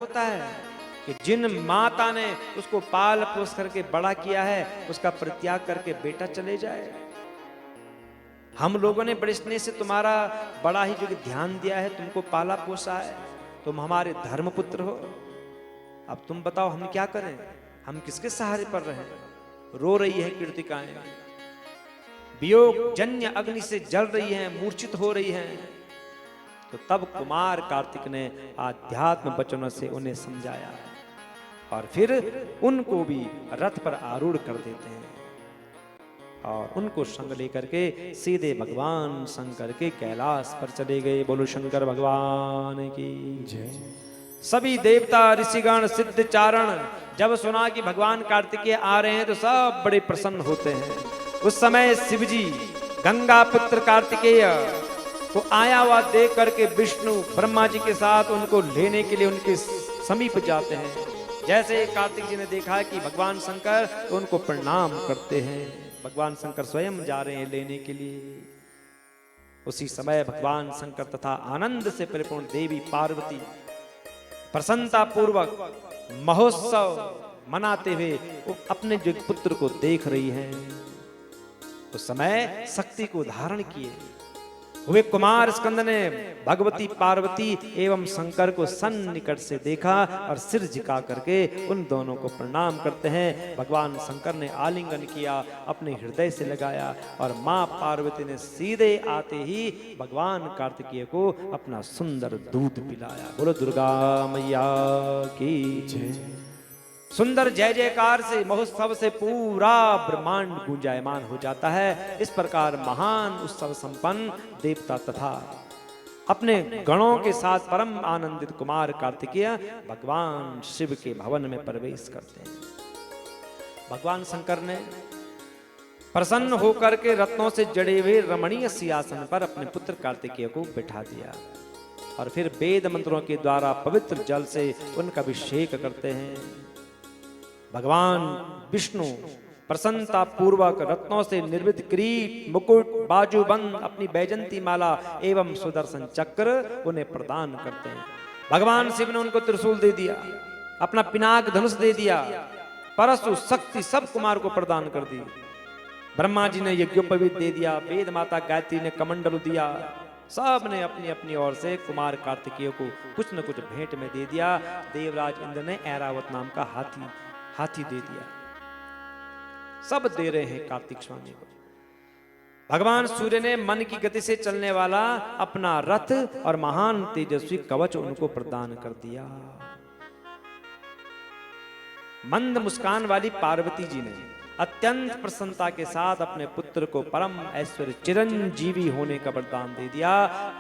होता है कि जिन माता ने उसको पाल पोस करके बड़ा किया है उसका परित्याग करके बेटा चले जाए। हम लोगों ने बड़े स्नेह से तुम्हारा बड़ा ही जो कि ध्यान दिया है, तुमको पाला पोसा है, तुम हमारे धर्मपुत्र हो। अब तुम बताओ हम क्या करें, हम किसके सहारे पर रहे। रो रही है कीर्तिकाएं, वियोग जन्य अग्नि से जल रही हैं, मूर्छित हो रही हैं। तो तब कुमार कार्तिक ने आध्यात्म वचनों से उन्हें समझाया और फिर उनको भी रथ पर आरूढ़ कर देते हैं और उनको संग लेकर के सीधे भगवान शंकर के कैलाश पर चले गए। बोलो शंकर भगवान की जय। सभी देवता ऋषिगण सिद्ध चारण जब सुना कि भगवान कार्तिकेय आ रहे हैं तो सब बड़े प्रसन्न होते हैं। उस समय शिवजी गंगा पुत्र कार्तिकेय को आया हुआ देख करके विष्णु ब्रह्मा जी के साथ उनको लेने के लिए उनके समीप जाते हैं। जैसे कार्तिक जी ने देखा कि भगवान शंकर, तो उनको प्रणाम करते हैं। भगवान शंकर स्वयं जा रहे हैं लेने के लिए। उसी समय भगवान शंकर तथा आनंद से परिपूर्ण देवी पार्वती प्रसन्नता पूर्वक महोत्सव मनाते हुए अपने जो पुत्र को देख रही हैं। उस समय शक्ति को धारण किए वे कुमार स्कंद ने भगवती पार्वती एवं शंकर को सन्निकट से देखा और सिर झुका करके उन दोनों को प्रणाम करते हैं। भगवान शंकर ने आलिंगन किया, अपने हृदय से लगाया और मां पार्वती ने सीधे आते ही भगवान कार्तिकेय को अपना सुंदर दूध पिलाया। बोलो दुर्गा मैया की जय। सुंदर जय जयकार से महोत्सव से पूरा ब्रह्मांड गुंजायमान हो जाता है। इस प्रकार महान उत्सव संपन्न देवता तथा अपने गणों के साथ परम आनंदित कुमार कार्तिकेय भगवान शिव के भवन में प्रवेश करते हैं। भगवान शंकर ने प्रसन्न होकर के रत्नों से जड़े हुए रमणीय सिंहासन पर अपने पुत्र कार्तिकेय को बिठा दिया और फिर वेद मंत्रों के द्वारा पवित्र जल से उनका अभिषेक करते हैं। भगवान विष्णु प्रसन्नता पूर्वक रत्नों से निर्मित किरीट, मुकुट, बाजूबंद, अपनी बैजंती माला एवं सुदर्शन चक्र उन्हें प्रदान करते हैं। भगवान शिव ने उनको त्रिशूल दे दिया, अपना पिनाक धनुष दे दिया, परशु शक्ति सब कुमार को प्रदान कर दी। ब्रह्मा जी ने यज्ञोपवीत दे दिया, वेद माता गायत्री ने कमंडलु दिया। सब ने अपनी अपनी ओर से कुमार कार्तिकेय को कुछ न कुछ भेंट में दे दिया। देवराज इंद्र ने ऐरावत नाम का हाथी दे दिया। सब दे रहे हैं कार्तिक स्वामी को। भगवान सूर्य ने मन की गति से चलने वाला अपना रथ और महान तेजस्वी कवच उनको प्रदान कर दिया। मंद मुस्कान वाली पार्वती जी ने अत्यंत प्रसन्नता के साथ अपने पुत्र को परम ऐश्वर्य चिरंजीवी होने का वरदान दे दिया।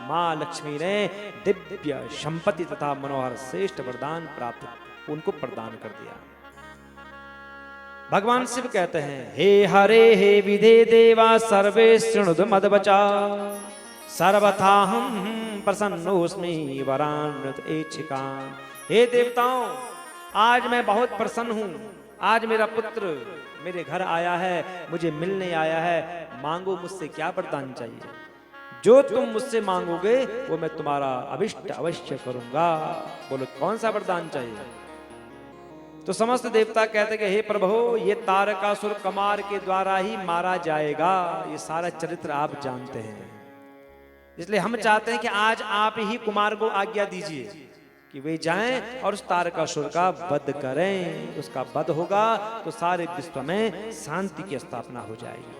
मां लक्ष्मी ने दिव्य संपत्ति तथा मनोहर श्रेष्ठ वरदान प्राप्त उनको प्रदान कर दिया। भगवान शिव कहते हैं, हे हरे हे विधे देवा सर्वे शृणुत मदवचा सर्वथा हम प्रसन्नोस्मि वरान्वित ऐच्छिकान्। हे देवताओं, आज मैं बहुत प्रसन्न हूं। आज मेरा पुत्र मेरे घर आया है, मुझे मिलने आया है। मांगो मुझसे क्या वरदान चाहिए, जो तुम मुझसे मांगोगे वो मैं तुम्हारा अभिष्ट अवश्य करूंगा। बोलो कौन सा वरदान चाहिए। तो समस्त देवता कहते कि हे प्रभु, ये तारकासुर कुमार के द्वारा ही मारा जाएगा। ये सारा चरित्र आप जानते हैं, इसलिए हम चाहते हैं कि आज आप ही कुमार को आज्ञा दीजिए कि वे जाएं और उस तारकासुर का वध करें। उसका वध होगा तो सारे विश्व में शांति की स्थापना हो जाएगी।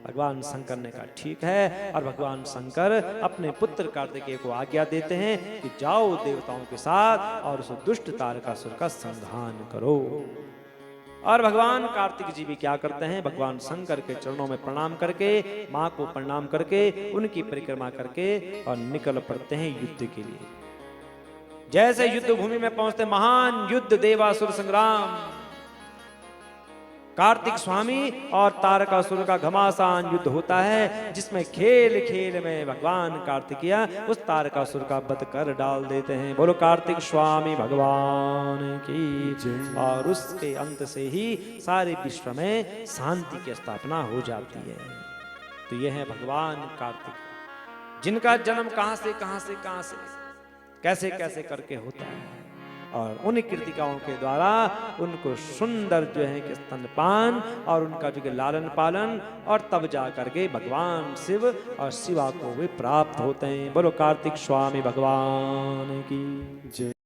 भगवान शंकर ने कहा ठीक है, और भगवान शंकर अपने पुत्र कार्तिकेय को आज्ञा देते हैं कि जाओ देवताओं के साथ और उस दुष्ट तारकासुर का संहार करो। और भगवान कार्तिक जी भी क्या करते हैं, भगवान शंकर के चरणों में प्रणाम करके, मां को प्रणाम करके, उनकी परिक्रमा करके और निकल पड़ते हैं युद्ध के लिए। जैसे युद्ध भूमि में पहुंचते, महान युद्ध देवासुर संग्राम, कार्तिक स्वामी और तारकासुर का घमासान युद्ध होता है, जिसमें खेल खेल में भगवान कार्तिकेय उस तारकासुर का वध कर डाल देते हैं। बोलो कार्तिक स्वामी भगवान की जय। और उसके अंत से ही सारे विश्व में शांति की स्थापना हो जाती है। तो यह है भगवान कार्तिक, जिनका जन्म कहां से कैसे कैसे करके होता है। और उन कृतिकाओं के द्वारा उनको सुंदर जो है कि स्तनपान और उनका जो कि लालन पालन, और तब जा करके भगवान शिव और शिवा को वे प्राप्त होते हैं। बोलो कार्तिक स्वामी भगवान की जय।